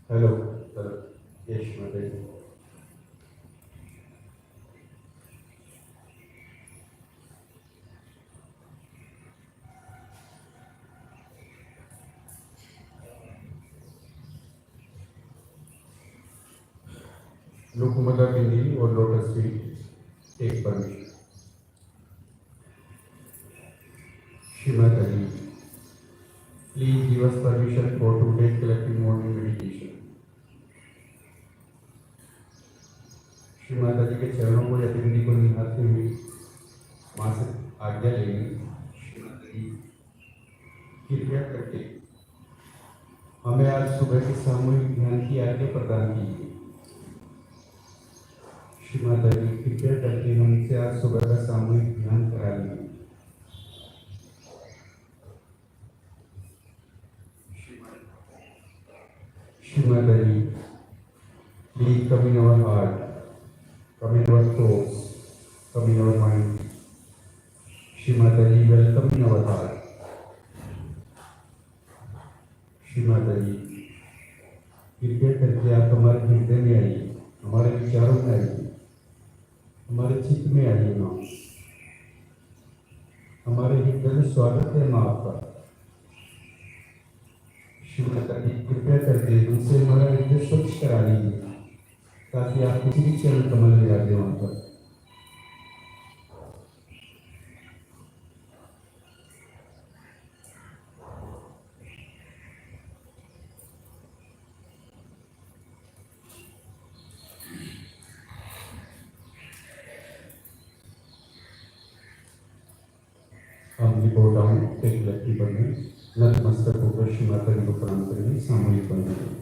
Hello, hello. Yes, Mataji. Lokumada Pindi or Lotus Feet, take permission. Mataji, please give us permission for today's collective morning meditation. Mataji के चरणों को या पिंडी को निहारते हुए मां से आज्ञा लेंगे। Mataji, कृपया करके हमें आज सुबह के सामूहिक ध्यान की आज्ञा प्रदान कीजिए। Mataji, कृपया करके हमसे आज सुबह का सामूहिक ध्यान करा लीजिए। Mataji, please come in our heart, come in our thoughts, come in our mind. Mataji, welcome in our heart. Mataji, कृपया करके आप हमारे हृदय में आइए, हमारे विचारों में आइए, हमारे चित्त में आइए माँ। हमारे हृदय में स्वागत है माँ आपका। माताजी, कृपया करके हमसे हमारा हृदय स्वच्छ करा लीजिए ताकि आप किसी भी चरण कमल ले आते वहां पर। हम रिपोर्ट डाउन एक व्यक्ति बनने नतमस्तक होकर श्री माताजी को प्रणाम करेंगे। सामूहिक बनने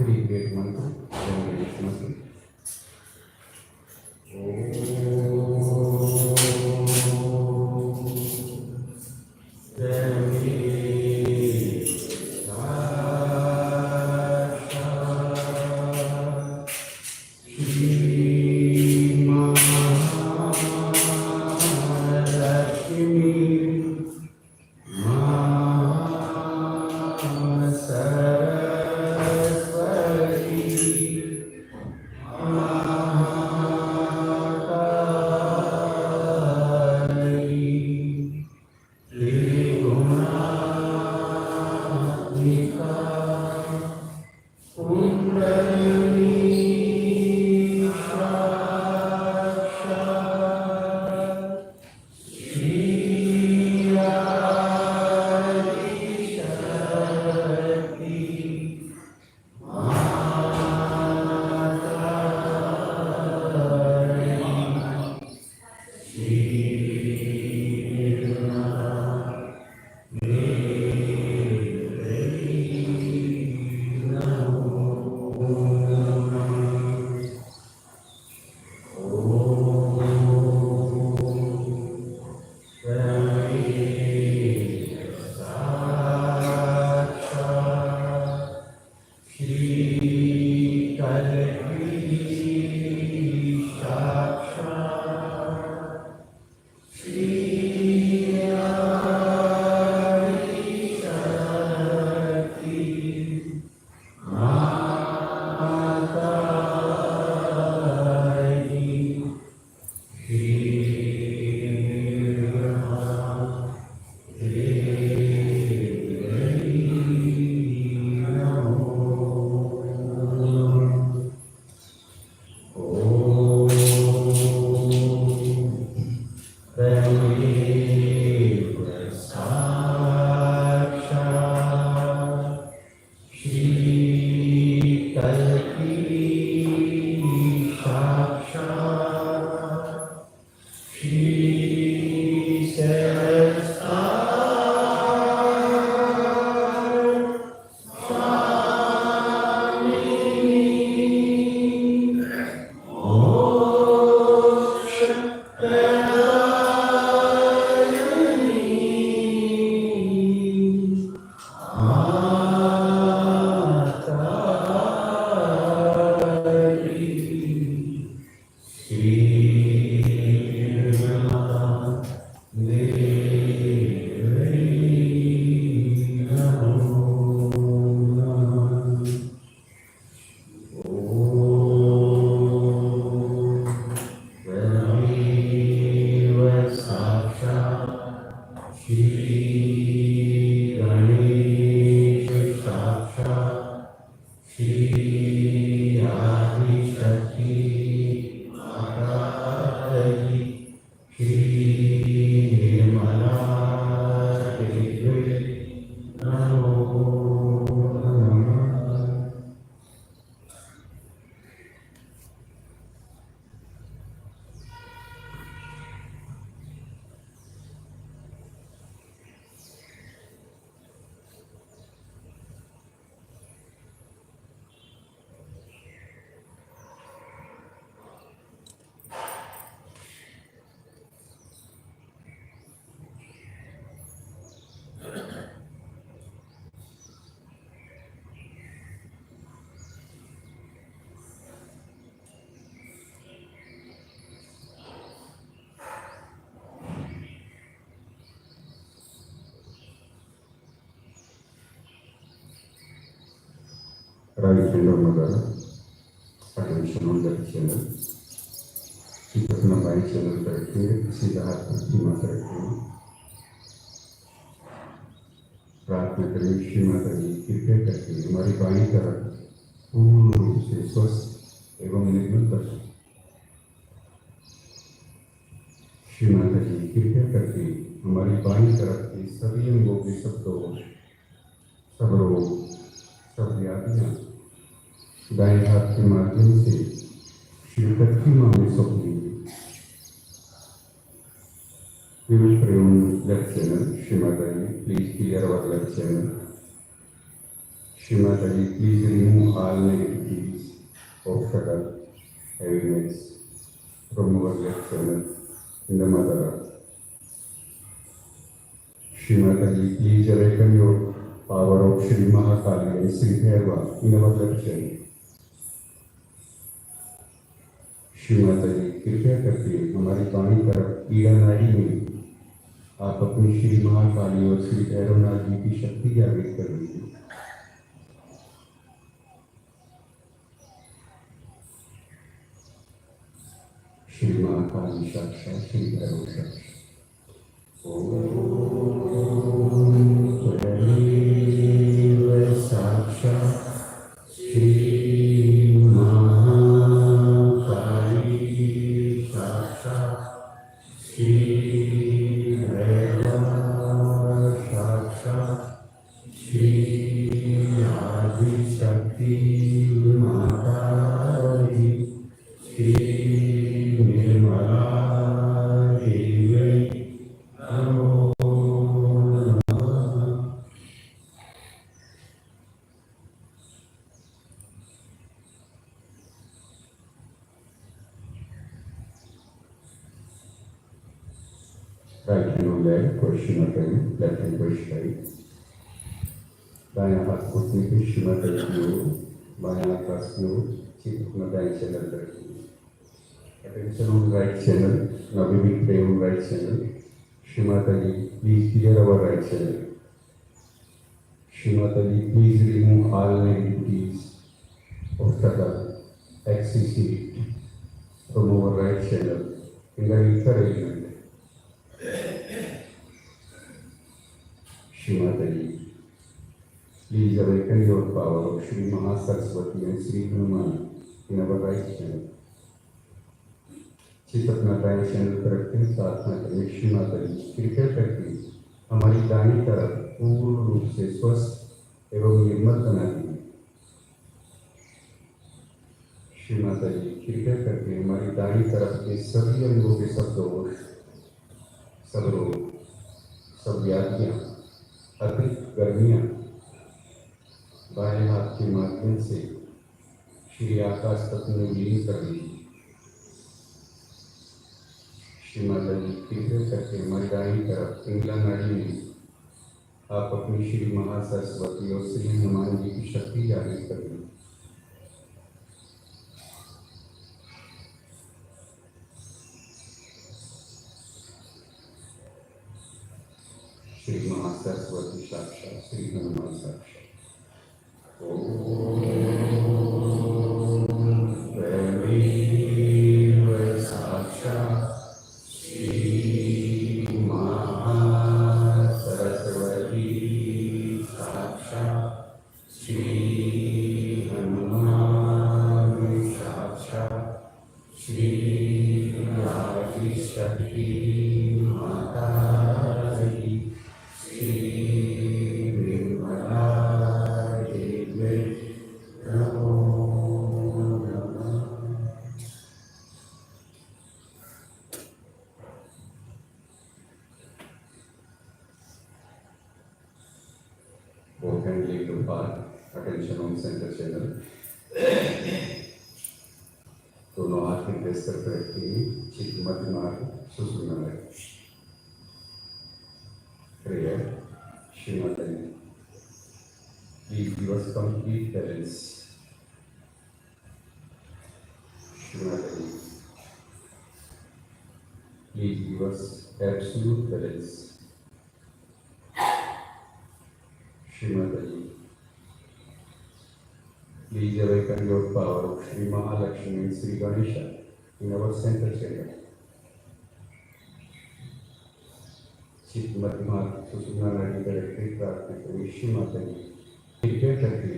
आखिरी वेद मंत्र right hand of Mother, attention on that channel. ठीक अपना बाई चैनल पर रखेंगे, सीधा हाथ पृथ्वी माता रखेंगे। प्रार्थना करें श्री माता जी कृपया करके हमारी बाई तरफ पूर्ण रूप से स्वस्थ एवं निर्मल कर। श्री माता जी कृपया करके हमारी बाई तरफ के सभी अंगों के सब दोष, सब रोग, सब व्याधियां दाएं हाथ के माध्यम से श्री पृथ्वी माँ में सौंप दी। We will pray on left channel, Shri Mataji, please clear our left channel. Shri Mataji, please remove all negativities, obstacles, heaviness from our left channel in the mother earth. Shri Mataji, please awaken your power of Shri Mahakali and Shri Bhairava in our left channel. Shri Mata जी कृपया करके हमारी बाणी तरफ पीड़ा नाड़ी में आप अपनी श्री महाकाली और श्री भैरवनाथ जी की शक्ति जागृत कर दीजिए। श्री महाकाली साक्षात श्री भैरव साक्षात। ओम साक्षात Shri right hand on leg, question again, left hand push right. दायां हाथ घुटने पे शिमर करती हो, बायां हाथ पास की हो, चित्त अपना दाएं चैनल करती हो। Attention on right channel, now we will pray on right channel. Shri Mataji, please clear our right channel. Shri Mataji, please remove all negativities, obstacles, excessive from our right channel in the ether element. Shri Mataji, please awaken your power of Shri Mahasaraswati and Shri Hanuman in our right channel. चित्त अपना दाएं channel पर रखते हैं, प्रार्थना करें। श्री माताजी कृपया करके हमारी दाहिनी तरफ पूर्ण रूप से स्वस्थ एवं निर्मल बना दीजिए। श्री माताजी कृपया करके हमारी दाहिनी तरफ के सभी अंगों के सब दोष, सब रोग, सब व्याधियां, अतिरिक्त गर्मियां बाएं हाथ के माध्यम से श्री आकाश तत्व में लीन कर दीजिए। श्री माता जी कृपया करके हमारी दाहिनी तरफ पिंगला नाड़ी में आप अपनी श्री महासरस्वती और श्री हनुमान जी की शक्ति जागृत कर दीजिए। श्री महासरस्वती साक्षात श्री हनुमान साक्षात। Both hands lead to heart, attention on center channel. दोनों हाथ में प्रेस करके रखिए, चित्त मध्य मार्ग सुषुम्ना में। Prayer, Shri Mataji, please give us complete balance. Shri Mataji, please give us absolute balance. Shri Mataji, please awaken your power of Shri Mahalakshmi and Shri Ganesha in our center channel. चित्त मध्य मार्ग सुषुम्ना नाड़ी पर रखकर प्रार्थना करें। श्री माताजी कृपया करके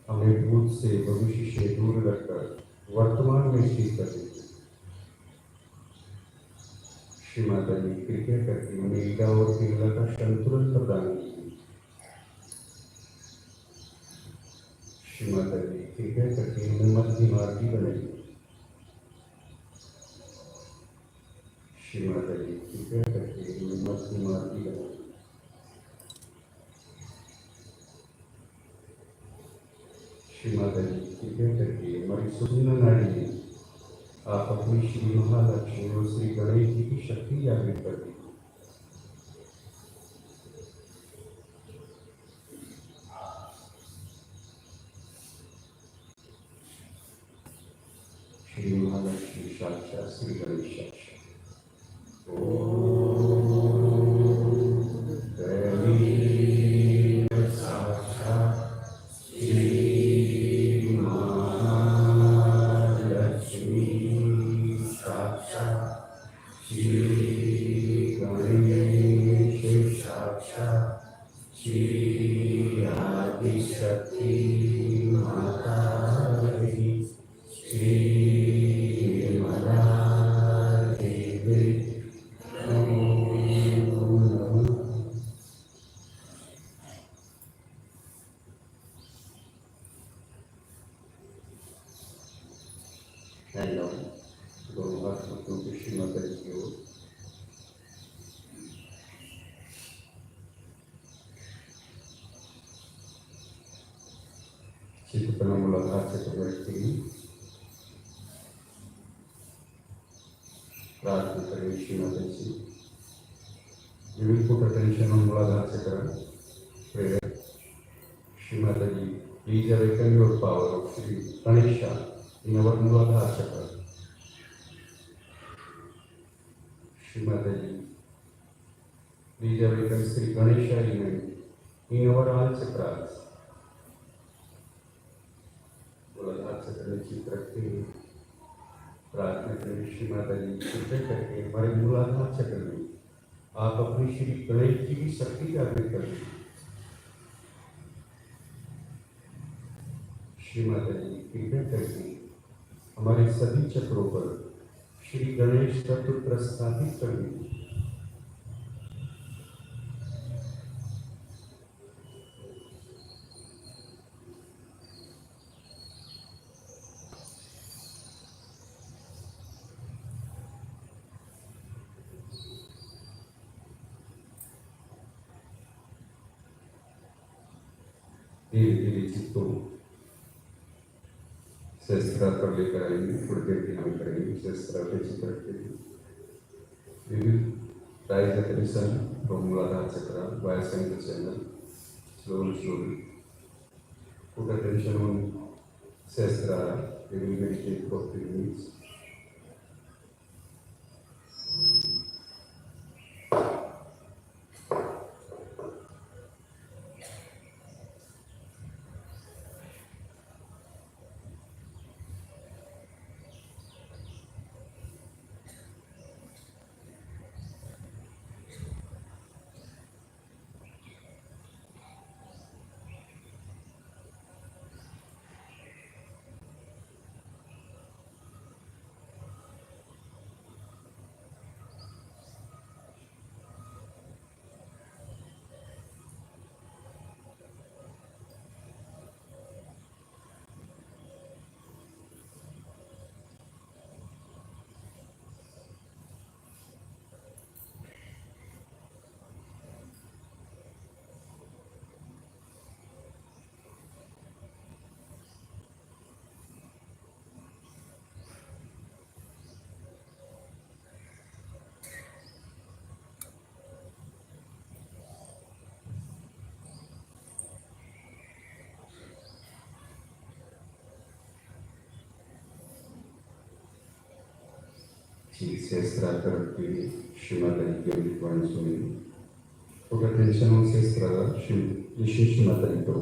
हमें भूत से भविष्य से दूर रखकर वर्तमान में स्थित कर दीजिए। श्री माताजी कृपया करके हमें ईड़ा और पिंगला का संतुलन प्रदान कीजिए। श्री माताजी कृपया करके हमें मध्य मार्गी बनाइए। श्री माताजी कृपया करके हमें मध्य मार्गी बनाइए। श्री माताजी कृपया करके हमारी सुनना नाड़ी में आप अपनी श्री महालक्ष्मी और श्री गणेश जी की शक्ति जागृत कर दी। श्री महालक्ष्मी साक्षात श्री गणेश साक्षात। ओम गणेश साक्षात श्री महालक्ष्मी साक्षात श्री गणेश साक्षात श्री आदिशक्ति माताजी श्री निर्मला देवी नमो नमः। हेलो, दोनों हाथ अपनों की श्री माताजी की ओर। चित्तपना मुलाकात से बैठती हूँ। प्रार्थना करें श्री माताजी। You will put attention on Muladhara Chakra. Prayer. Shri Mataji, please awaken your power of Shri Ganesha in our Muladhara Chakra. Shri Mataji, please awaken Shri Ganesha in our all chakras. Muladhara Chakra में चित रखते हुए प्रार्थना करें श्री माताजी कृपया करके हमारे मूलाधार चक्र में आप अपनी श्री गणेश जी की शक्ति जागृत कर दें। श्री माताजी कृपया करके हमारे सभी चक्रों पर श्री गणेश तत्व प्रस्थापित कर दें। धीरे धीरे चित्तों सहस्त्र पर लेकर आएंगे। थोड़ी देर ध्यान करेंगे सहस्त्र पे चित्त रखते हुए। We will rise attention from Muladhara Chakra via center channel. Slowly. Put attention on Sahasrara. We will meditate for 3 minutes. Sahasrara तरफ के श्री माताजी की अमृतवाणी सुनेंगे। तो अटेंशन on Sahasrara श्री माताजी को।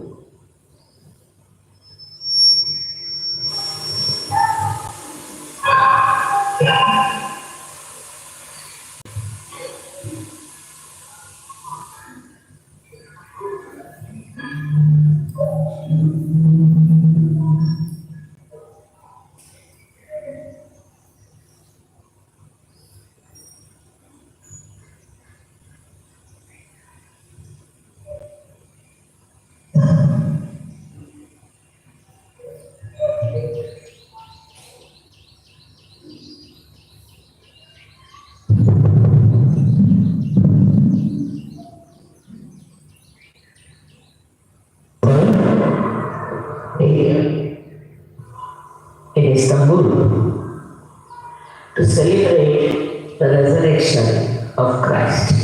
to celebrate the resurrection of Christ.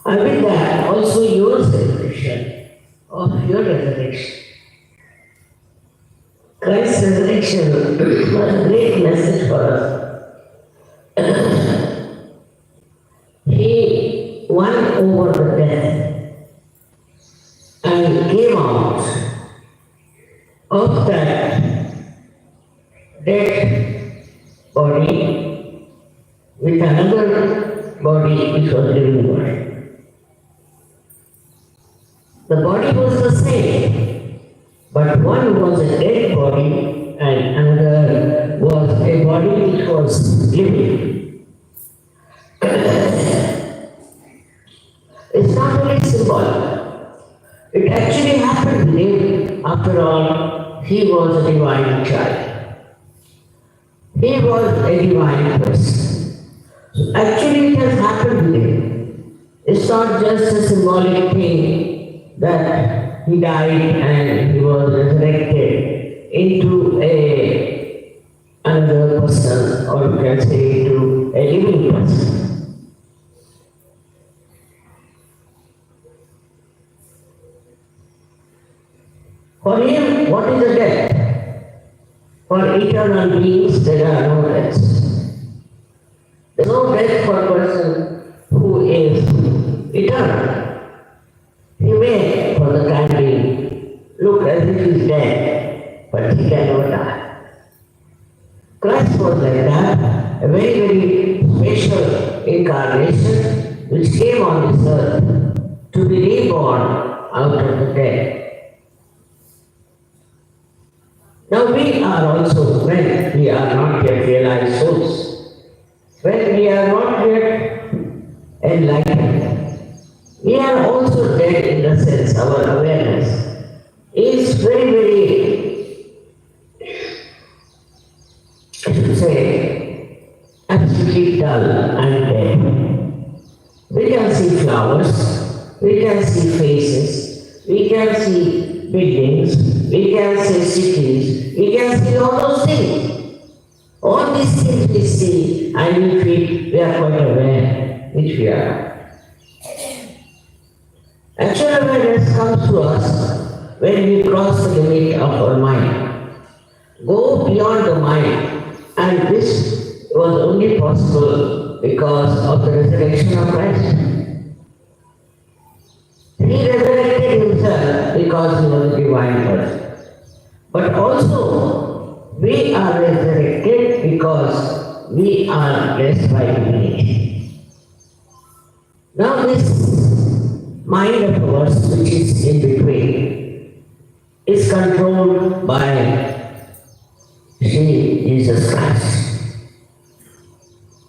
And with that, also your celebration of your resurrection. Christ's resurrection was a great message for us. He won over the death and came out of that dead body with another body which was living body. The body was the same, but one was a dead body and another was a body which was living. It's not only symbolic. It actually happened to him. After all, he was a divine child. He was a divine person. So actually it has happened to him. It's not just a symbolic thing that he died and he was resurrected into another person, or you can say into a living person. For him, what is a death? For eternal beings, there are no deaths. There is no death for a person who is eternal. He may, for the time being, look as if he is dead, but he cannot die. Christ was like that, a very, very special incarnation which came on this earth to be reborn out of the dead. Now we are also, when we are not yet realized souls, when we are not yet enlightened, we are also dead in the sense our awareness is very, very, I should say, absolutely dull and dead. We can see flowers, we can see faces, we can see buildings, we can see cities, we can see all those things. All these things we see and we feel we are quite aware, which we are. Actual awareness comes to us when we cross the limit of our mind, go beyond the mind, and this was only possible because of the resurrection of Christ. He resurrected himself because he was a divine person. But also, we are resurrected because we are blessed by divinity. Now this mind of ours, which is in between, is controlled by Shri Jesus Christ.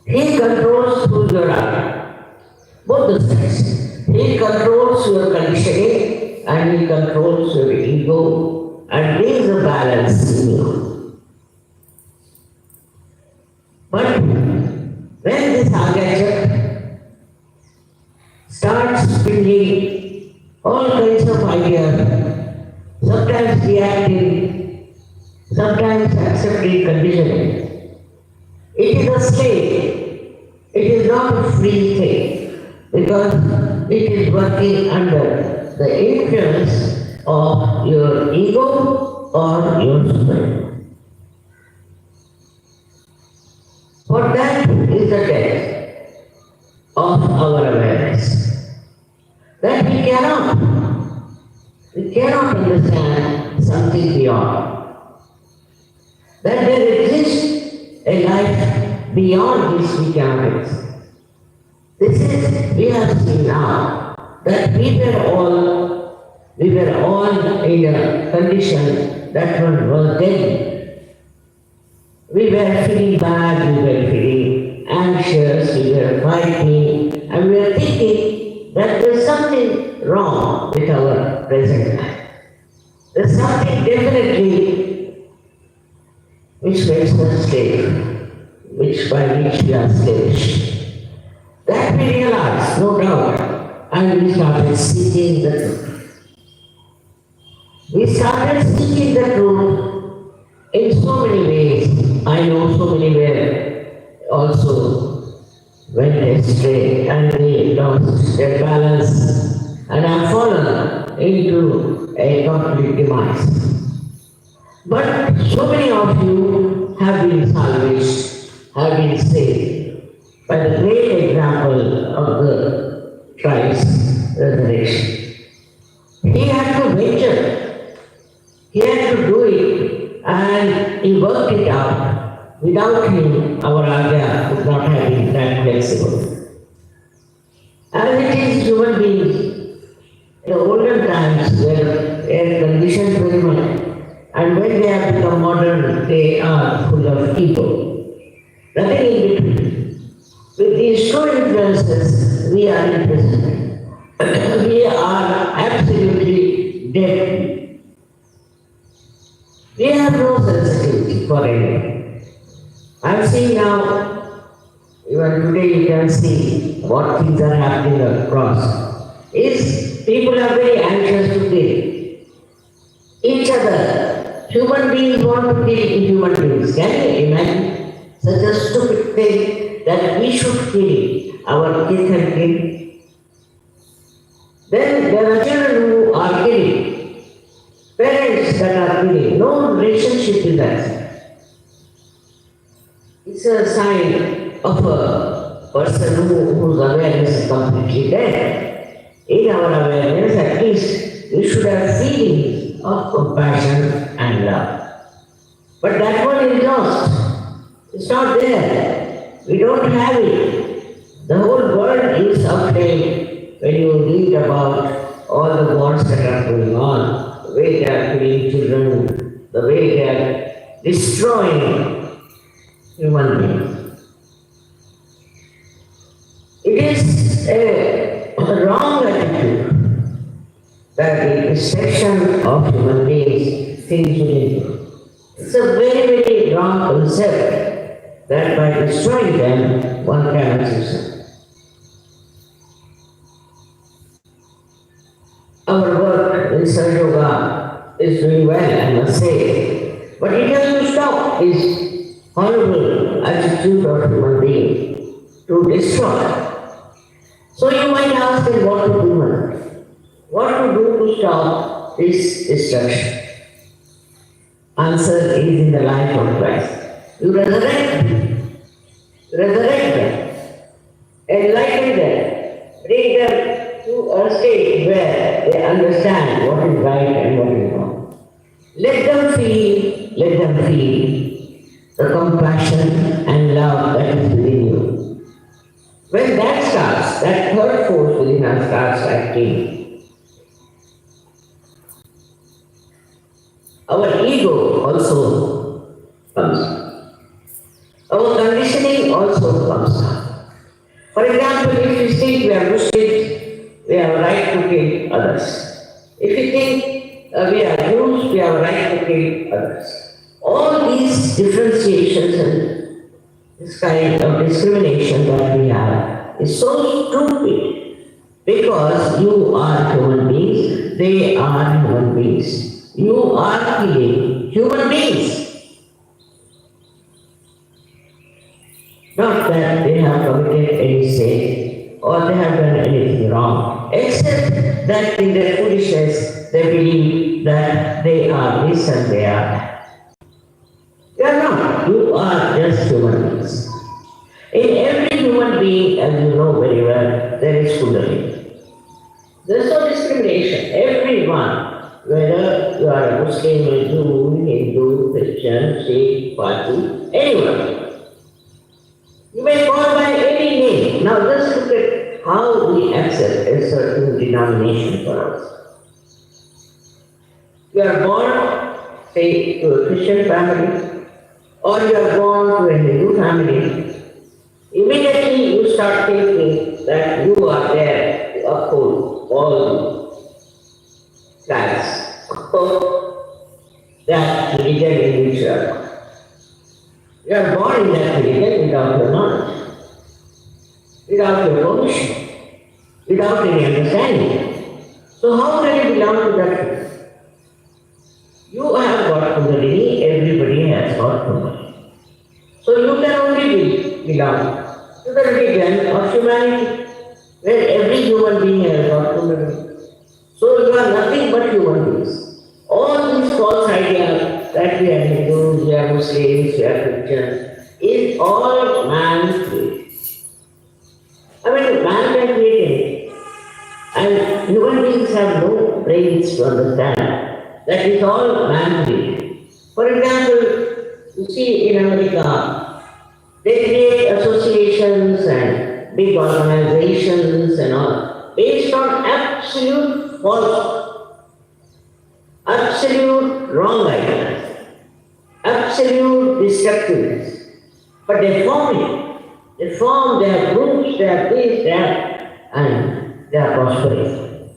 He controls who you are, both the sides. He controls your conditioning and he controls your ego and brings a balance in you. But when this Sahaja starts bringing all kinds of ideas, sometimes reacting, sometimes accepting conditioning, it is a state. It is not a free thing because it is working under the influence of your ego or your spirit. For that is the depth of our awareness. That we cannot understand something beyond. That there exists a life beyond this we cannot understand. This is, we have seen now, that we were all in a condition that one was dead. We were feeling bad, we were feeling anxious, we were fighting, and we were thinking that there's something wrong with our present life. There's something definitely which makes us slave, by which we are slavish. That we realized, no doubt, and we started seeking the truth. We started seeking the truth in so many ways, I know so many were also went astray and they lost their balance and have fallen into a complete demise. But so many of you have been salvaged, have been saved by the great example of the Christ's resurrection. He had to venture, he had to do it, and he worked it out. Without him, our Raja would not have been that flexible. As it is, human beings, in the olden times, were conditioned very much. And when they have become modern, they are full of ego. Nothing in between. With these two influences, we are imprisoned. We are absolutely dead. We have no sensitivity for anything. I'm seeing now, even today you can see what things are happening across. People are very anxious to kill each other. Human beings want to kill human beings. Can you imagine such a stupid thing that we should kill our kith and kin? Then there are children who are killing, parents that are killing, no relationship with that. It's a sign of a person whose awareness is completely dead. In our awareness, at least, we should have feelings of compassion and love. But that one is lost. It's not there. We don't have it. The whole world is afraid when you read about all the wars that are going on, the way they are killing children, the way they are destroying human beings. It is a wrong attitude that the destruction of human beings things within them. It's a very, very wrong concept that by destroying them, one can achieve something. Our work in Sahaja is doing well, I must say, but it has to stop this horrible attitude of human beings to destroy. So you might ask them what to do. What to do to stop this destruction? Answer is in the life of Christ. You resurrect them. Resurrect them. Enlighten them. Bring them to a state where they understand what is right and what is wrong. Let them feel the compassion and love that is within you. When that starts, that third force within us starts acting, our ego also comes. Our conditioning also comes. For example, if you think we are Muslims, we have a right to kill others. If you think we are Jews, we have a right to kill others. All these differentiations and this kind of discrimination that we have is so stupid because you are human beings, they are human beings. You are killing human beings. Not that they have committed any sin or they have done anything wrong, except that in their foolishness they believe that they are this and they are that. You are not. You are just human beings. In every human being, as you know very well, there is Kundalini. There is no discrimination. Everyone, whether you are a Muslim, a Jew, Hindu, Christian, Sikh, Parsi, anyone. You may call by any name. Now just look at how we accept a certain denomination for us. You are born, say, to a Christian family, or you are born to a Hindu family. Immediately you start thinking that you are there to uphold all flags of that religion in which you are. You are born in that religion without your knowledge, without your permission, without any understanding. So how can you belong to that religion? You have got Kundalini, everybody has got Kundalini. So you can only belong to the religion of humanity, where every human being has got humanity. So you are nothing but human beings. All these false ideas that we are Hindus, we are Muslims, we are Christians, is all man-made. I mean, man can create anything. And human beings have no brains to understand that it's all man-made. For example, you see in America, they create associations and big organizations and all based on absolute false, absolute wrong ideas, absolute destructiveness. But they form it. They form, they have groups, they have this, they have, and they are prospering.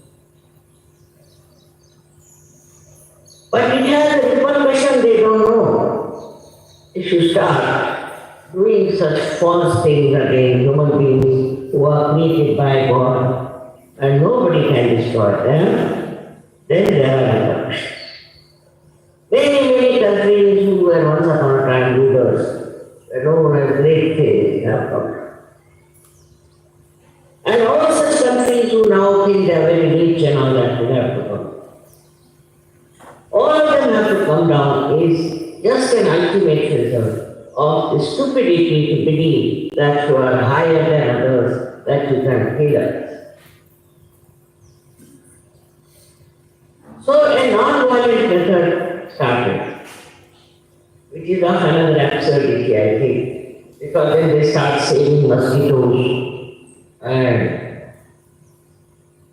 But it has a repercussion they don't know. If you start doing such false things against human beings who are created by God and nobody can destroy them, then there are repercussions. Many countries who were once upon a time leaders were known as great things have come. And all such countries who now think they are very rich and all that will have to come. All of them have to come down is just an ultimate result of the stupidity to believe that you are higher than others, that you can kill others. So a non-violent method started, which is of another absurdity, I think, because then they start saving mosquitoes and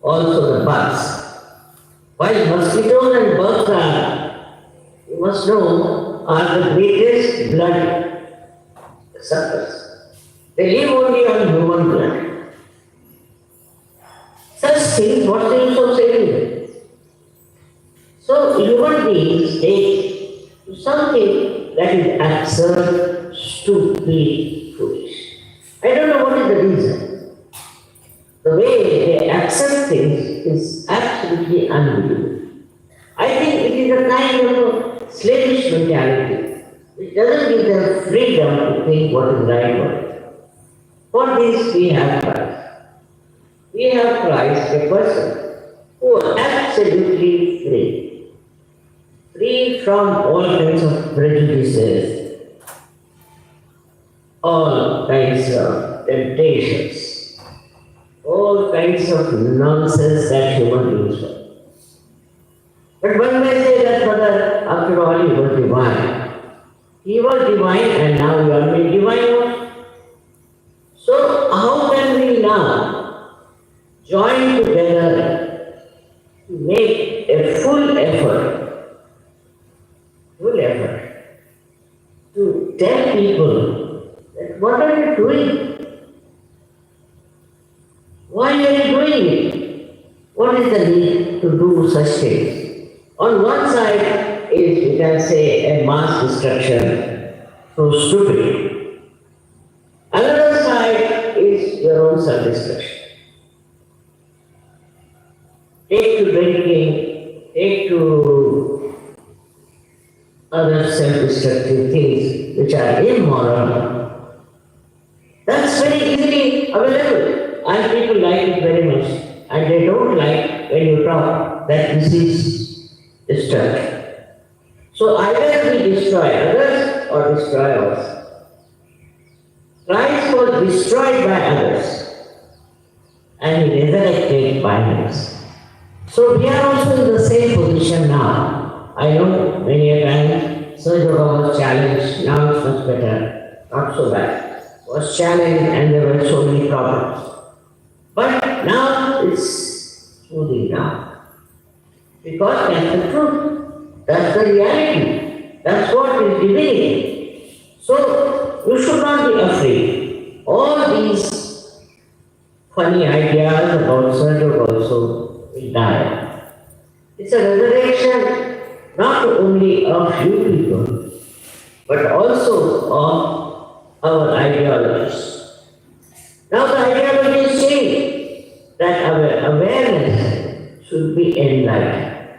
also the bugs. While mosquitoes and bugs are, you must know, are the greatest blood suckers. They live only on human blood. Such things, what's the use of saving them? So human beings take something that is absurd, stupid, foolish. I don't know what is the reason. The way they accept things is absolutely unbelievable. I think it is a kind of a slavish mentality which doesn't give them freedom to think what is right or wrong. For this we have Christ. We have Christ, a person who is absolutely free. Free from all kinds of prejudices, all kinds of temptations, all kinds of nonsense that human beings do. But one may say that, brother, after all, he was divine. He was divine and now you are made divine. So how can we now join together to make a full effort to tell people that what are you doing? Why are you doing it? What is the need to do such things? On one side is, you can say, a mass destruction through stupidity. Another side is your own self-destruction. Take to drinking, take to other self-destructive things which are immoral. That's very easily available and people like it very much. And they don't like when you talk that this is destruction. So either we destroy others or destroy ourselves. Christ was destroyed by others and he resurrected by us. So we are also in the same position now. I know many a time Sahaja was challenged, now it's much better, not so bad. Was challenged and there were so many problems. But now it's smoothing down. Because that's the truth. That's the reality. That's what is divinity. So you should not be afraid. All these funny ideas about Sahaja also will die. It's a resurrection not only of you people, but also of our ideologies. Now the ideology is changed, that our awareness should be enlightened.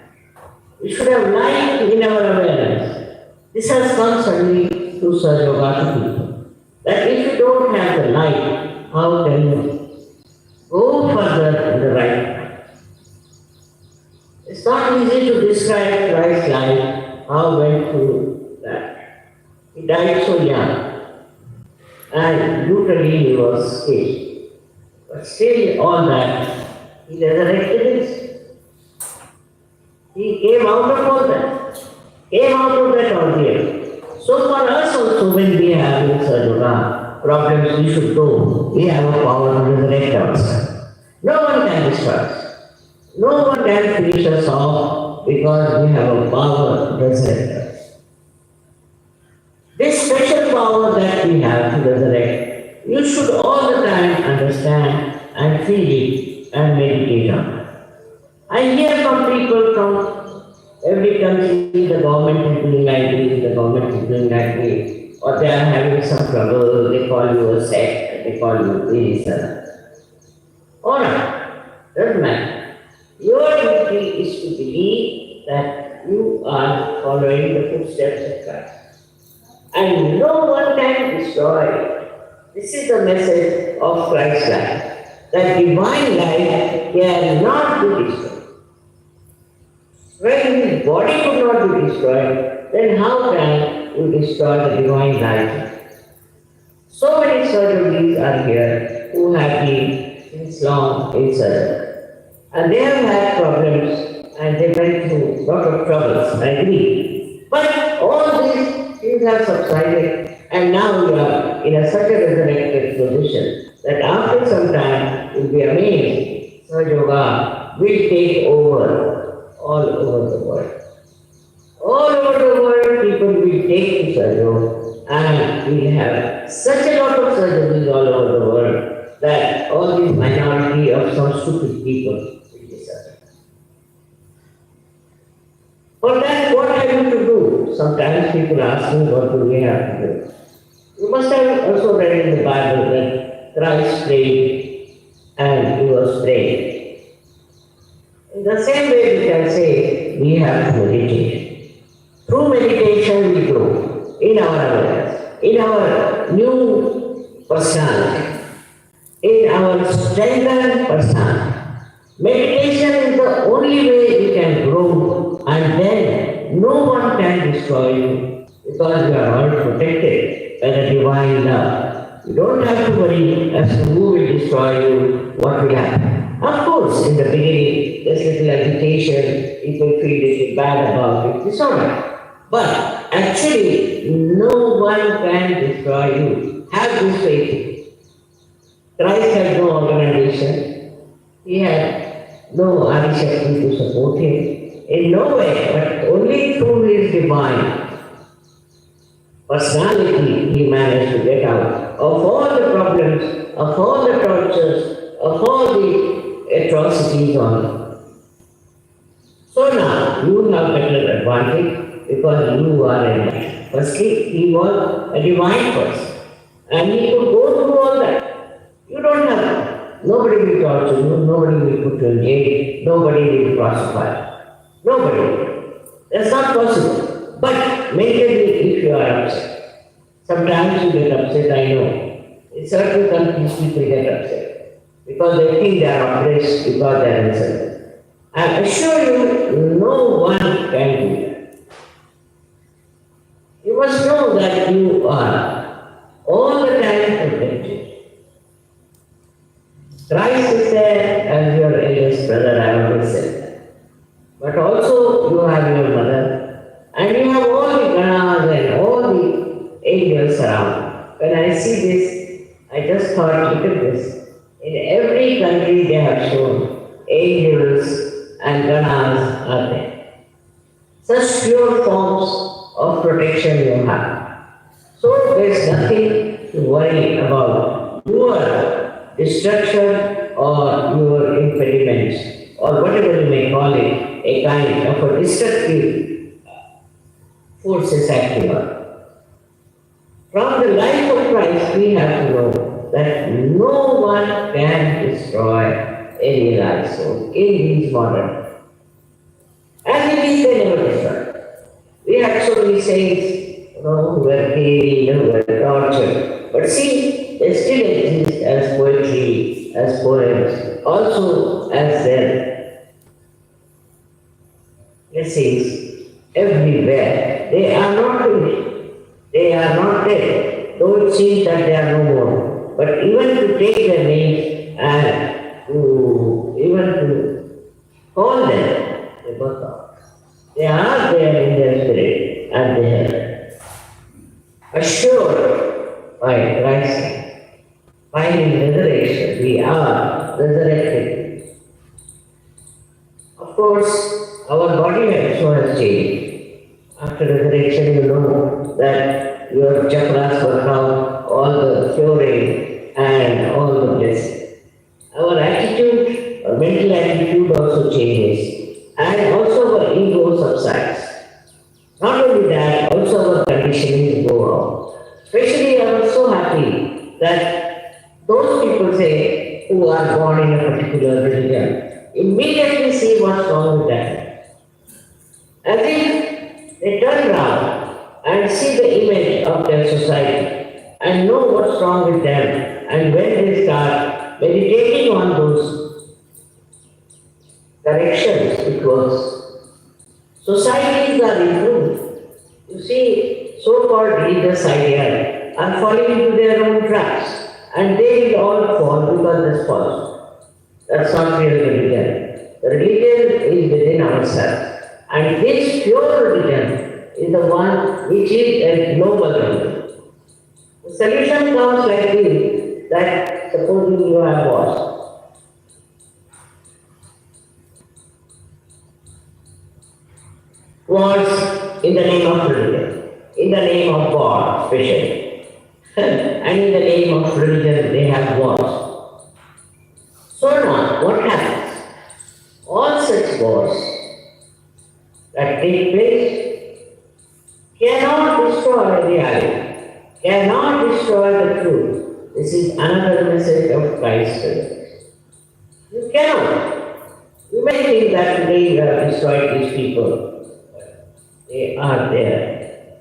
We should have light in our awareness. This has come suddenly through Sahaja to people. that if you don't have the light, how can you go further in the right path? It's not easy to describe Christ's life, how went through that. He died so young, and brutally he was killed. But still, all that, he resurrected us. He came out of all that, came out of that ordeal. So for us also, when we have in Sahaja problems, we should know we have a power to resurrect ourselves. No one can destroy us. No one can finish us off because we have a power to resurrect us. This special power that we have to resurrect, you should all the time understand and feel it and meditate on it. I hear from people from every country, the government is doing like this, the government is doing like this, or they are having some trouble, they call you a sect, they call you this. Alright, doesn't matter. Your duty is to believe that you are following the footsteps of Christ. And no one can destroy it. This is the message of Christ's life. That divine life cannot be destroyed. When his body could not be destroyed, then how can you destroy the divine life? So many surgeries are here who have been since long in surgery. And they have had problems and they went through a lot of troubles, I agree. But all these things have subsided and now we are in such a resurrected position that after some time you'll be amazed. Sahaja Yoga will take over all over the world. All over the world, people will take to Sahaja and we'll have such a lot of surgeries all over the world that all these minority of some stupid people will disappear. For that, what have you to do? Sometimes people ask me, what do we have to do? You must have also read in the Bible that Christ prayed and he was praying. In the same way, we can say we have to meditate. Through meditation, we grow in our awareness, in our new personality, in our strengthened personality. Meditation is the only way we can grow, and then no one can destroy you because you are all protected by the divine love. You don't have to worry as to who will destroy you, what will happen. Of course, in the beginning, there's little agitation, people feel a little bad about it, it's alright. But actually, no one can destroy you. Have this faith. Christ had no organization. He had no Adishakti to support him. In no way, but only through his divine personality, he managed to get out of all the problems, of all the tortures, of all the atrocities on it. So now, you have better advantage because you are enlightened. Firstly, he was a divine person and he could go through all that. You don't have to. Nobody will torture you, nobody will put you in jail, nobody will crucify you. Nobody. That's not possible. But mentally, if you are upset, sometimes you get upset, I know. In certain countries, people get upset because they think they are oppressed, because they are insulted. I assure you, no one can do that. You must know that you are all the time protected. Christ is there as your eldest brother, I always said that. But also you have your mother, and you have all the ganas and all the angels around. When I see this, I just thought, look at this. In every country they have shown angels and ganas are there. Such pure forms of protection you have. So there is nothing to worry about your destruction or your impediments or whatever you may call it, a kind of a destructive forces acting on. From the life of Christ, we have to know that no one can destroy any life soul in these modern. And it is they never destroy. We had so many saints, who were killed, who were tortured. But see, they still exist as poetry, as poems, also as their essays everywhere. They are not finished. They are not dead. Though it seems that they are no more. But even to take their names and to call them, they got out. They are there in their spirit and they are assured by rising, finding resurrection. We are resurrected. Of course, our body also has changed. After resurrection, you know that your chakras work out, all the curing and all the blessing. Our attitude, our mental attitude also changes, and also our ego subsides. Not only that, also our conditioning go out. Especially, I was so happy that those people say who are born in a particular religion immediately see what's wrong with them. As if they turn around and see the image of their society and know what's wrong with them, and when they start meditating on those corrections, it works. Societies are improved. You see, so-called religious ideas are falling into their own traps, and they will all fall because that's false. That's not real religion. The religion is within ourselves, and this pure religion is the one which is a global religion. The solution comes like this: that supposing you have watched. Wars in the name of religion, in the name of God, especially. And in the name of religion, they have wars. So now, what happens? All such wars that take place cannot destroy reality, cannot destroy the truth. This is another message of Christ. You cannot. You may think that today you have destroyed these people. They are there.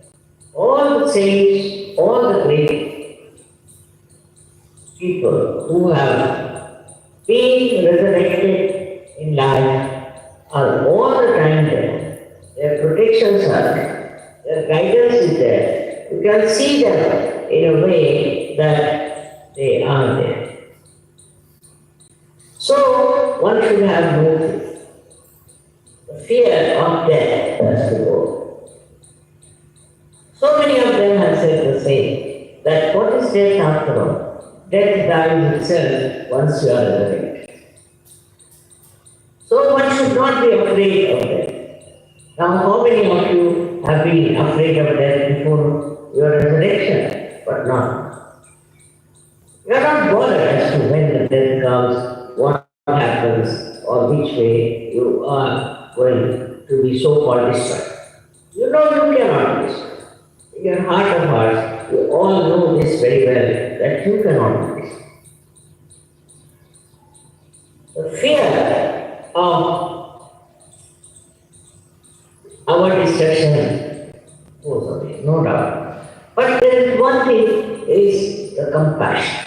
All the saints, all the great people who have been resurrected in life are all the time there. Their protections are there. Their guidance is there. You can see them in a way that they are there. So one should have no fear. The fear of death has to go. So many of them have said the same, that what is death after all? Death dies itself once you are resurrected. So one should not be afraid of death. Now, how many of you have been afraid of death before your resurrection? But not. You are not bothered as to when the death comes, what happens, or which way you are going to be so-called destroyed. You know you cannot be destroyed. In your heart of hearts, you all know this very well, that you cannot be destroyed. The fear of our destruction goes away, no doubt. But there is one thing, is the compassion.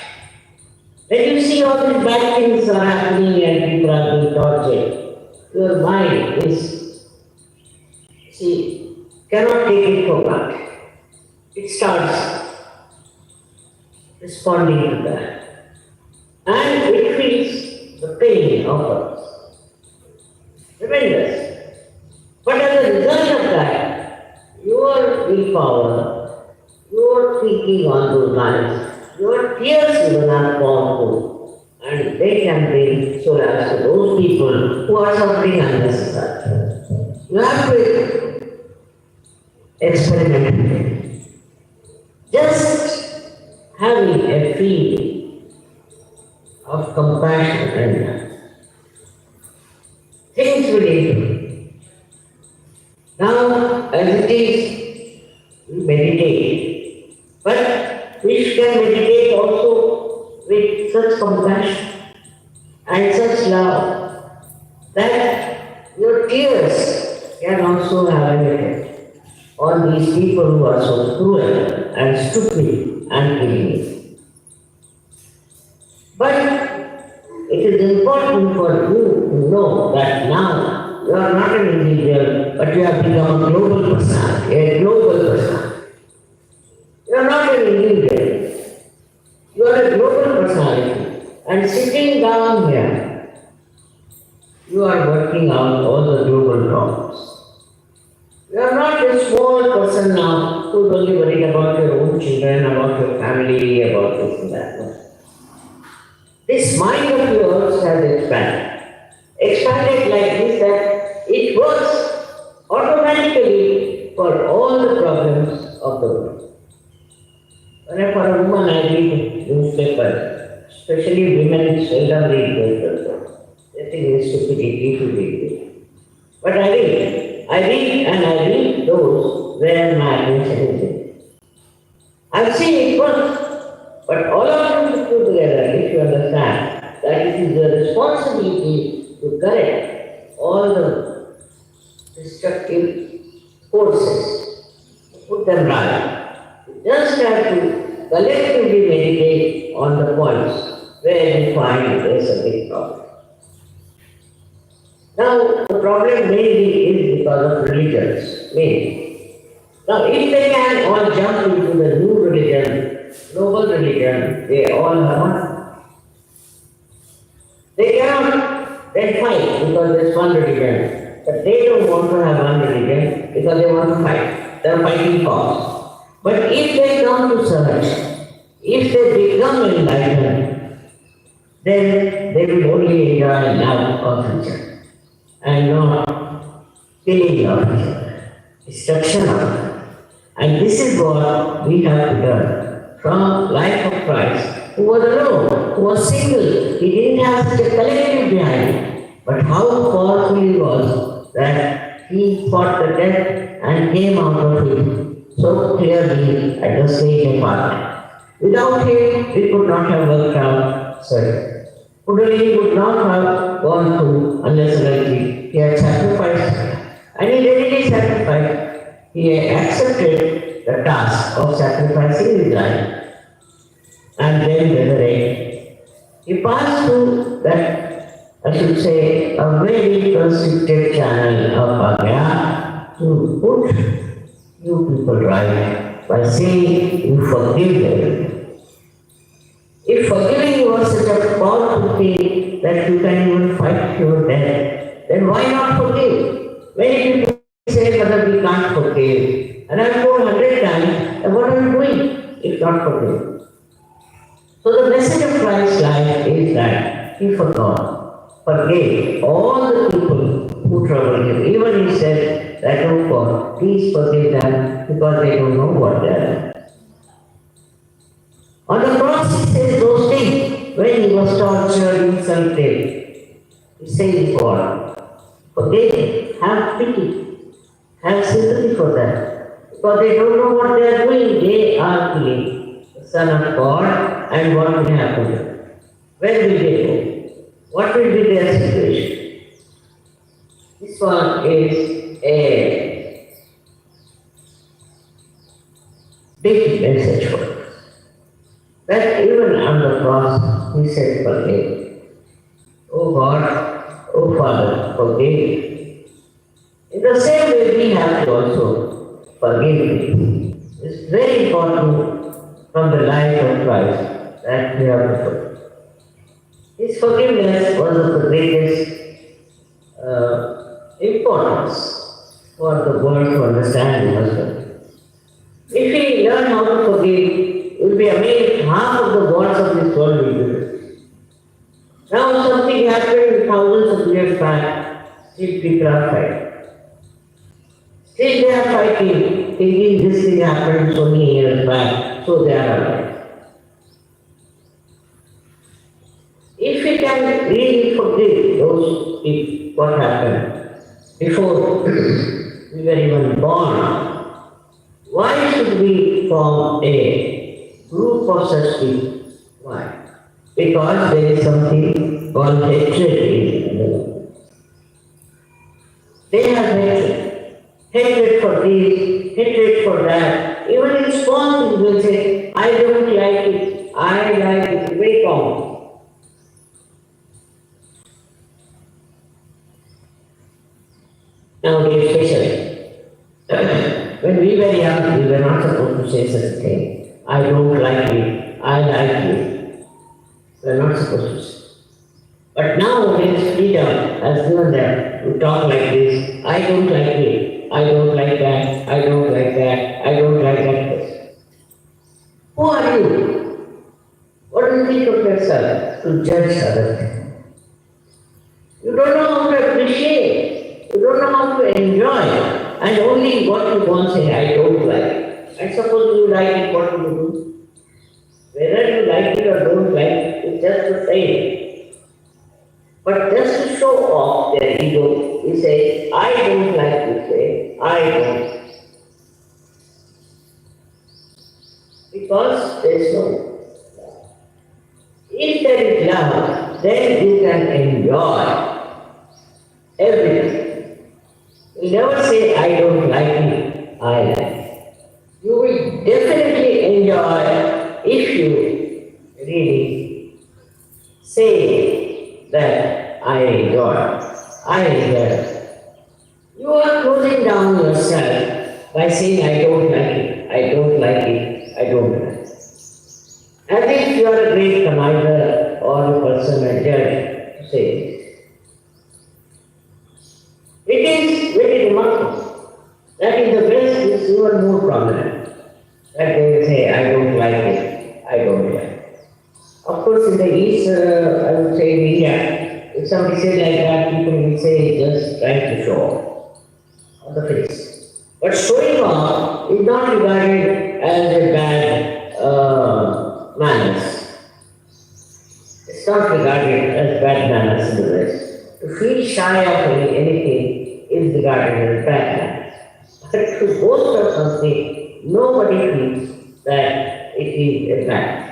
When you see all these bad things are happening and people are being tortured, your mind cannot take it for granted. It starts responding to that. And it feels the pain of others. Tremendous. But as a result of that, your willpower, your thinking on those lines, your tears even are powerful, and they can bring solace to those people who are suffering unnecessarily. You have to experiment with it. Just having a feeling of compassion and things will improve. Now, as it is, we meditate, but we can meditate also with such compassion and such love that your tears can also have an effect on these people who are so cruel and stupid and killing. But it is important for you to know that now you are not an individual, but you have become a global personality, a global personality. You are not an individual, you are a global personality. And sitting down here, you are working out all the global problems. You are not a small person now who is only worried about your own children, about your family, about this and that. This mind of yours has expanded. Expanded like this that it works automatically for all the problems of the world. Whenever for a woman I read newspapers, especially women seldom read newspapers. They think it's stupidity to read it. But I read those where my attention is in. I've seen it once. But all of them put together, if you understand that it is the responsibility to correct all the destructive forces, to put them right. You just have to collectively meditate on the points where you find there is a big problem. Now, the problem mainly is because of religions, mainly. Now, if they can all jump into the new religion, global religion, they all have one. They cannot then fight because there's one religion. But they don't want to have one religion because they want to fight. They're fighting cause. But if they come to search, if they become enlightened, then they will only enjoy love of each other and not killing of each other, destruction of each other. And this is what we have to learn from life of Christ, who was alone, who was single. He didn't have such a collective behind him. But how powerful he was that he fought the death and came out of it so clearly at the stage of our. Without him, we could not have worked out surgery. Kundalini would not have gone through unless he had sacrificed. And he readily sacrificed. He accepted the task of sacrificing his life and then resurrect. He passed through that, I should say, a very constricted channel of Agya to put you people right by saying you forgive them. If forgiving was such a powerful thing that you can even fight your death, then why not forgive? Many people say whether we can't forgive. And I've told 100 times, what are you doing if not forgive? So the message of Christ's life is that he forgave all the people who troubled him. Even he said that, oh God, please forgive them because they don't know what they are doing. On the cross he says those things when he was tortured, insulted. He says, God, forgive, have pity, have sympathy for them. Because they don't know what they are doing, they are killing the Son of God, and what will happen to them? Where will they go? What will be their situation? This one is a big message for us. That even on the cross, he said, forgive. Oh God, oh Father, forgive. In the same way, we have to also forgive people. It's very important from the life of Christ that we have to forgive. His forgiveness was of the greatest importance for the world to understand his husband. If we learn how to forgive, we'll be amazed half of the wars of this world will be reduced. Now something happened thousands of years back, still people are fighting. Still they are fighting, thinking this thing happened so many years back, so they are alive. If we can really forgive those people, what happened before we were even born, why should we form a group of such people? Why? Because there is something called hatred in the world. They have hatred. hatred for this, hatred for that. Even in small things will say, I don't like it, I like it, very common. Nowadays especially, when we were young, we were not supposed to say such a thing. I don't like it, I like it. We are not supposed to say. But nowadays freedom has given them to talk like this. I don't like it, I don't like that, I don't like that, I don't like that. Who are you? What do you think of yourself to judge others? You don't know how to appreciate, you don't know how to enjoy, and only what you want to say, I don't like. I suppose you like it, what do you do? Whether you like it or don't like it, it's just the same. But just to show off their ego, we say, I don't like this way, I don't. Because there is no love. If there is love, then you can enjoy everything. You never say, I don't like it, I like it. You will definitely enjoy if you really say that I enjoy, I enjoy. You are closing down yourself by saying, I don't like it, I don't like it, I don't like it. As if you are a great commander or a person, a judge, to say this. It is very remarkable that in the West it is even more prominent that they will say, I don't like it, I don't like it. Of course, in the East, I would say in India, if somebody says like that, people will say just trying to show off on the face. But showing off is not regarded as a bad manners. It's not regarded as bad manners in the West. To feel shy of anything is regarded as bad manners. But to boast of something, nobody feels that it is a bad.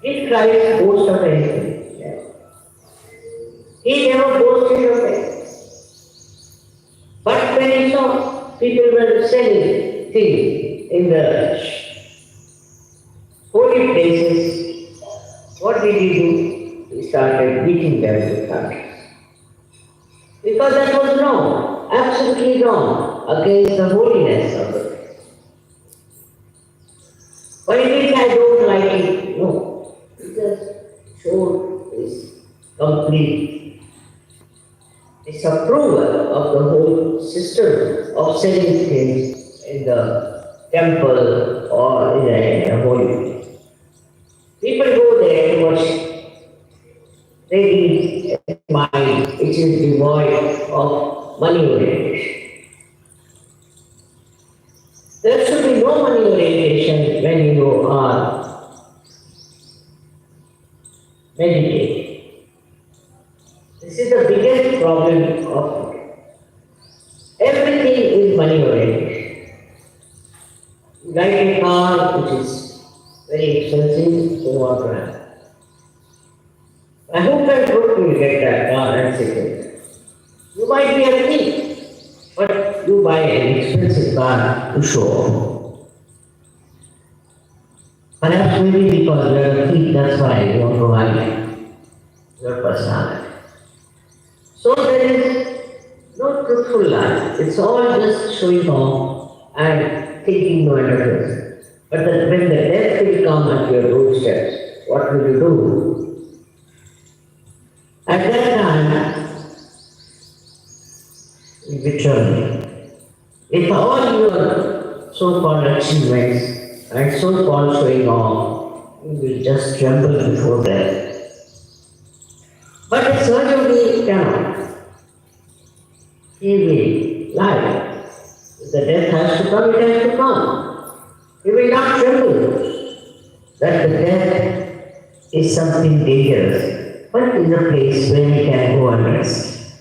Did Christ boast of anything? No. He never boasted of anything. But when he saw people were selling things in the holy places, what did he do? He started beating them with cudgels. Because that was wrong, absolutely wrong, against the holiness of the place. But it means I don't like it. No. He just showed his complete disapproval of the whole system of selling things in the temple or in a holy place. People go there to worship. They need a mind which is devoid of money orientation. There should be no money orientation when you are meditating. This is the biggest problem of everything is money orientation. You like a car which is very expensive, you want to have. I hope that good will get that car and sit in it. You might be a thief, but you buy an expensive car to show off. Perhaps maybe because you are a thief, that's why you want to hide your personality. So there is no truthful life. It's all just showing off and thinking no other. But when the death will come at your doorsteps, what will you do? At that time, you return. With all your so-called achievements and so-called showing off, you will just tremble before death. But a surgery cannot. He will lie. If the death has to come, it has to come. He will not tremble that the death is something dangerous. But is a place where he can go and rest.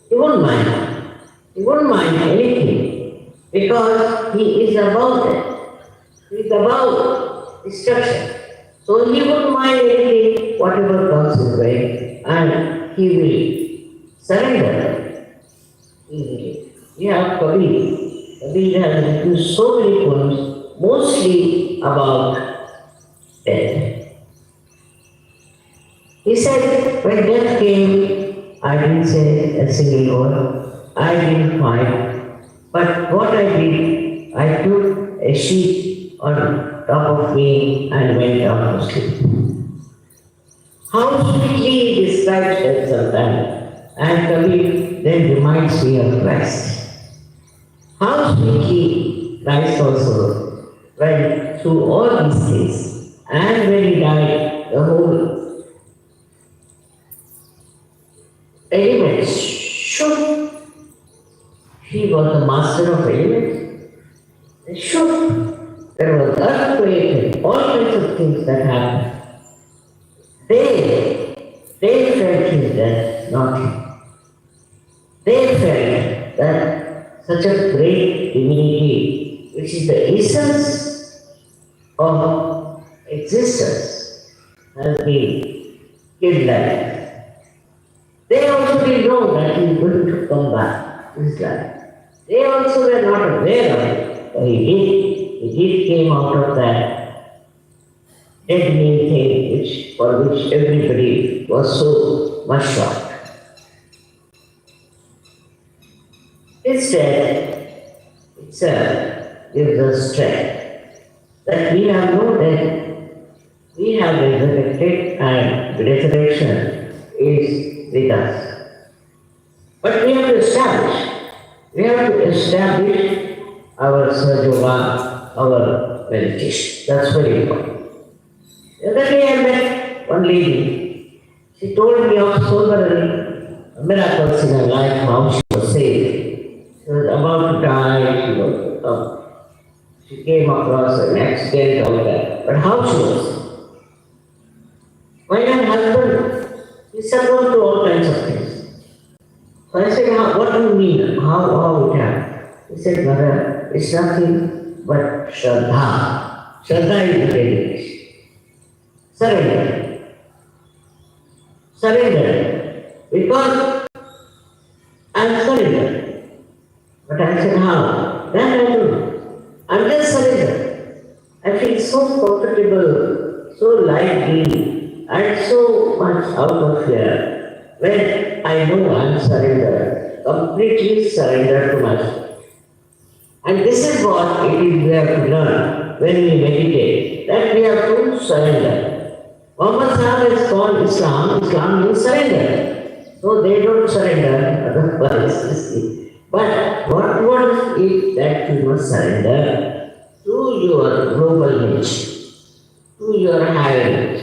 He won't mind. He won't mind anything because he is above that. He is above destruction. So he won't mind anything, whatever comes his way, and he will surrender easily. We have Kabir. Kabir has written so many poems, mostly about death. He said, when death came, I didn't say a single word. I didn't fight. But what I did, I took a sheet on top of me and went down to sleep. How sweetly he describes that sometimes. And Kabir then reminds me of Christ. How sweetly Christ also went through all these things. And when he died, the whole elements shook. He was the master of elements. They shook. There was earthquake and all kinds of things that happened. They felt his death, not him. They felt that such a great divinity, which is the essence of existence, has been kidnapped. They also didn't know that he is going to come back to his life. They also were not aware of it, but he did came out of that deadening thing for which everybody was so much shocked. Instead, itself gives us strength that we have no death, we have resurrected and resurrection is with us. But we have to establish our Sahaja, our meditation. That's very important. The other day I met one lady. She told me of so many miracles in her life, how she was saved. She was about to die, she came across an accident, all that. But how she was? My young husband, he succumbed to all kinds of things. So I said, what do you mean? How it happened? He said, Mother, it's nothing but Shraddha. Shraddha is the English. Surrender. Surrender. Because I'm surrendered. But I said, how? That I don't know. I'm just surrendered. I feel so comfortable, so lively, and so much out of fear when I know I'm surrendered, completely surrendered to myself. And this is what it is we have to learn when we meditate, that we have to surrender. Muhammad Sahib has called Islam means surrender. So they don't surrender otherwise. But what was it that you must surrender to your global nature, to your higher?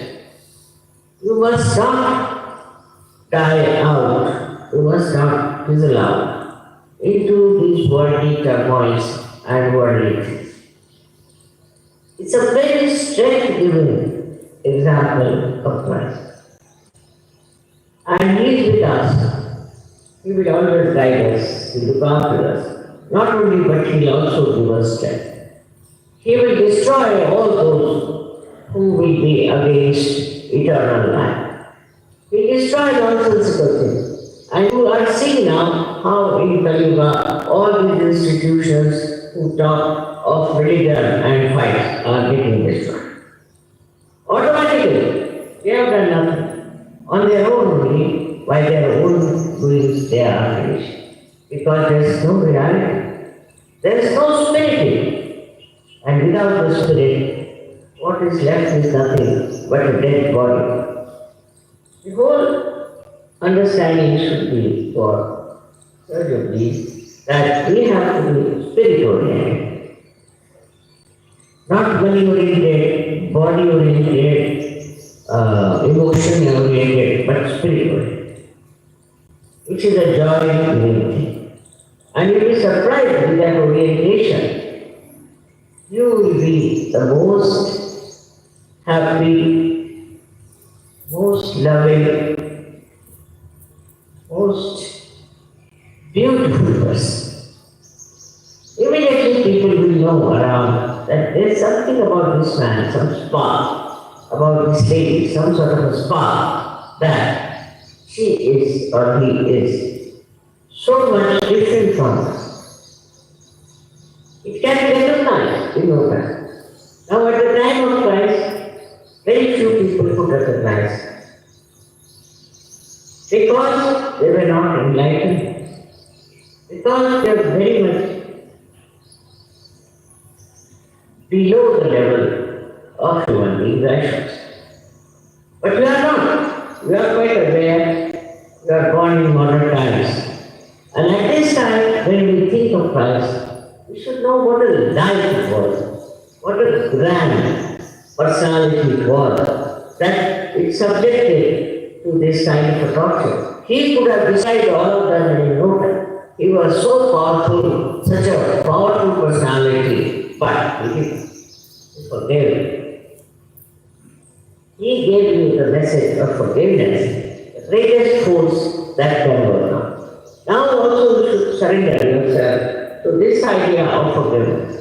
You must not die out, you must not fizzle out into these worldly turmoils and worldly things. It's a very strength-giving example of Christ. And He is with us. He will always guide us, He will look after us. Not only, but He will also give us strength. He will destroy all those who will be against eternal life. He destroys nonsensical things. And you are seeing now how in Kali Yuga all these institutions who talk of religion and fight are getting destroyed. Automatically, they have done nothing. On their own only, by their own doings, they are finished. Because there is no reality. There is no spirit. And without the spirit, what is left is nothing but a dead body. The whole understanding should be for certainly that we have to be spirit oriented, not money oriented, body oriented, emotion oriented, but spirit oriented, which is a joy in unity. And you'll be surprised with that orientation. You will be the most happy, most loving, most beautiful person. Immediately people will know around that there's something about this man, some spark, about this lady, some sort of a spark that she is or he is so much different from us. It can be recognized in Noida. Now at the time of Christ, very few people could recognize because they were not enlightened, because they are very much below the level of human beings, actions. But we are not. We are quite aware. We are born in modern times. And at this time, when we think of Christ, we should know what a life it was, what a grand personality it was, that it subjected to this kind of a torture. He could have decided all of them in no time. He was so powerful, such a powerful personality, but he didn't. He forgave. He gave you the message of forgiveness, the greatest force that can work on. Now also you should surrender yourself to this idea of forgiveness.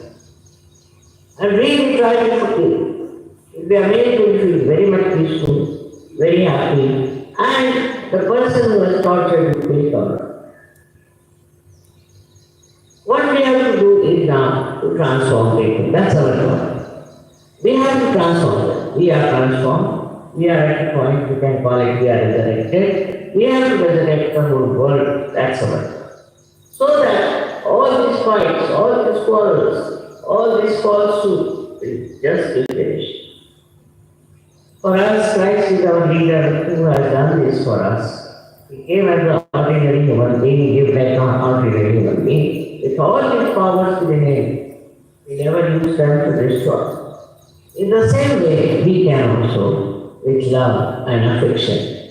And really try to forgive. If we are made to feel very much peaceful, very happy, and the person who has tortured you will come. What we have to do is now to transform people. That's our job. We have to transform them. We are transformed. We are at the point we can call it we are resurrected. We have to resurrect the whole world. That's our job. So that all these fights, all these quarrels, all this falsehood will just be finished. For us, Christ is our leader who has done this for us. He came as an ordinary human being, he gave like an ordinary human being. With all his powers to the name, he never used them to destroy. In the same way, we can also, with love and affection,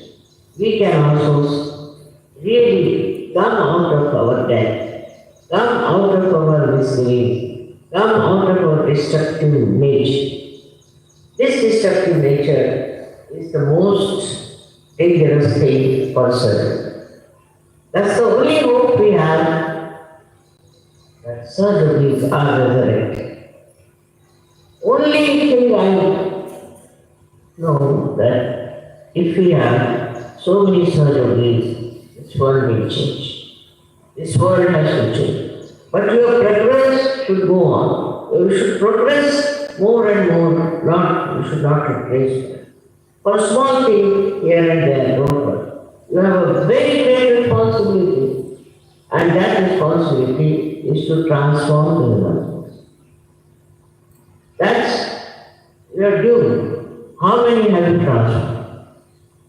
we can also really come out of our death, come out of our misdeeds, come out of our destructive nature. This destructive nature is the most dangerous thing for certain. That's the only hope we have that surgeries are resurrected. Only thing I know that if we have so many surgeries, this world will change. This world has to change. But your progress should go on. You should progress more and more, you should not replace it. For small things here and there, don't worry. You have a very great responsibility, and that responsibility is to transform the universe. That's your due. How many have you transformed?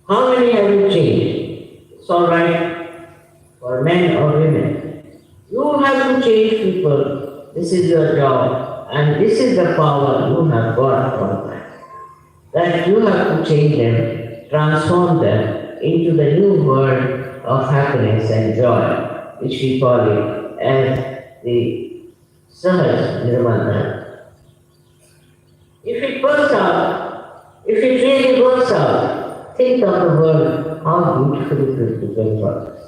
How many have you changed? It's all right for men or women. You have to change people. This is your job, and this is the power you have got from that. That you have to change them, transform them into the new world of happiness and joy, which we call it as the Sahaja Nirmala. If it works out, if it really works out, think of the world, how beautiful it will become for us.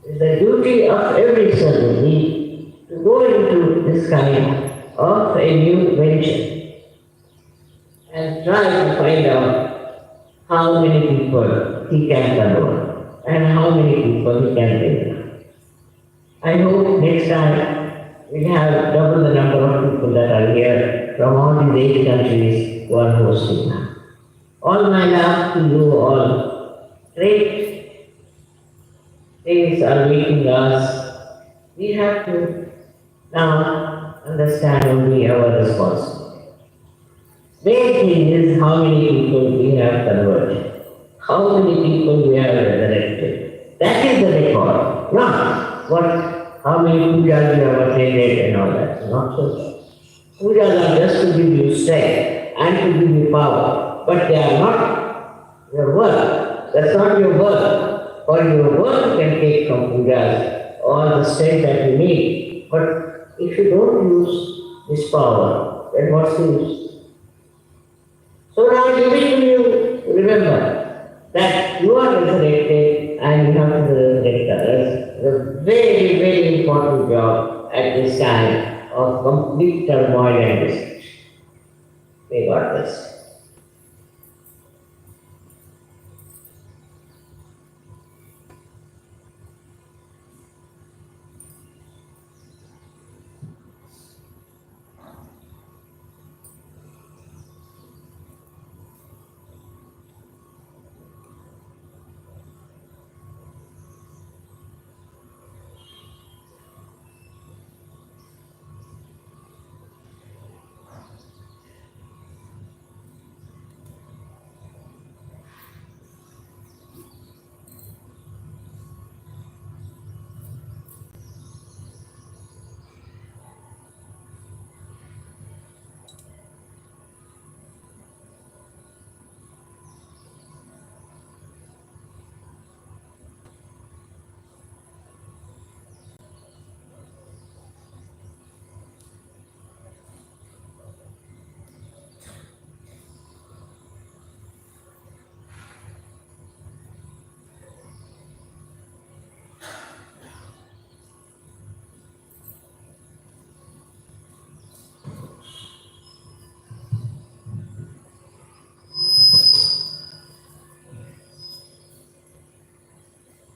It's the duty of every celebrity to go into this kind of a new venture and try to find out how many people he can convert and how many people he can bring. I hope next time we'll have double the number of people that are here from all these 8 countries who are hosting now. All my love to you all. Great things are waiting us. We have to now understand only our responsibility. Main thing is how many people we have converted, how many people we have resurrected. That is the record, not how many pujas you have attended and all that. Not so. Pujas are just to give you strength and to give you power, but they are not your work. That's not your work. For your work you can take from pujas all the strength that you need. But if you don't use this power, then what's the use? So now I give it to you, remember that you are resurrected and you have to resurrect others. It's a very, very important job at this time of complete turmoil and destruction. May God bless.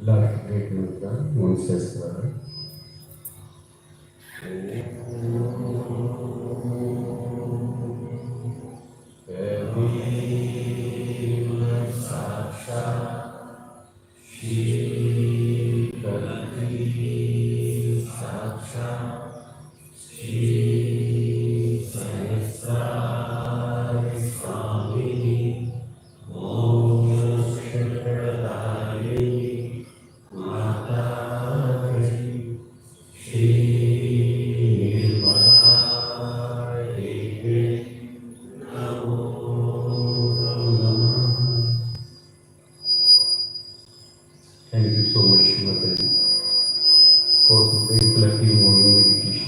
Last great mantra, one Sahasrara. Thank you so much, Mataji, for today's lucky morning meditation.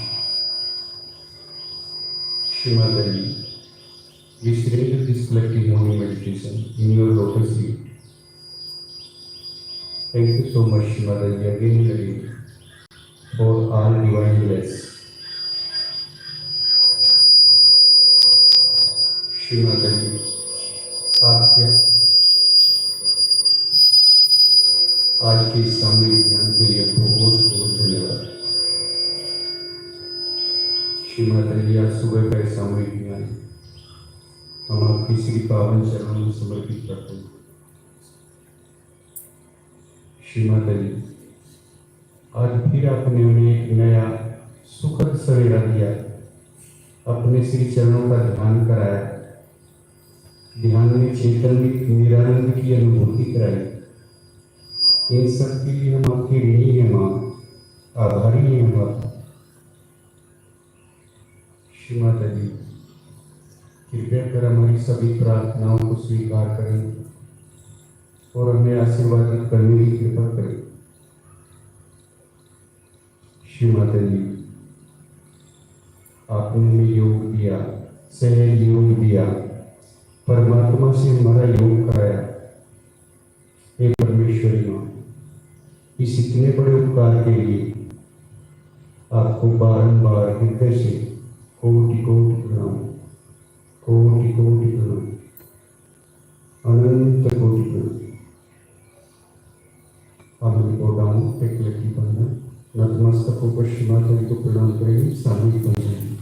Mataji, we surrender this lucky morning meditation in your lotus feet. Thank you so much, Mataji, again and again, for all divine bless. Mataji, आपके आज के सामूहिक ज्ञान के लिए बहुत बहुत धन्यवाद। माताजी, आज सुबह का सामूहिक ज्ञान हम आपकी श्री पावन चरणों में समर्पित करते हैं। श्री माताजी, आज फिर आपने हमें एक नया सुखद सवेरा दिया, अपने श्री चरणों का ध्यान कराया, ध्यान में चेतन निरानंद की अनुभूति कराई। इन सब के लिए हम आपकी ऋणी हैं माँ, आभारी हैं माता। श्री माताजी, कृपया कर हमारी सभी प्रार्थनाओं को स्वीकार करें और हमें आशीर्वादित करने की कृपा करें। श्री माताजी, आपने हमें योग दिया, सहज योग दिया, परमात्मा से हमारा योग कराया। हे परमेश्वरी माँ, इस इतने बड़े उपकार के लिए आपको बारंबार हृदय से कोटि कोटि प्रणाम, कोटि कोटि प्रणाम, अनंत कोटि प्रणाम। हम को डाउन एक लकी बंधन नतमस्तक ऊपर श्री माता जी को प्रणाम करेंगे, सामूहिक बंधन।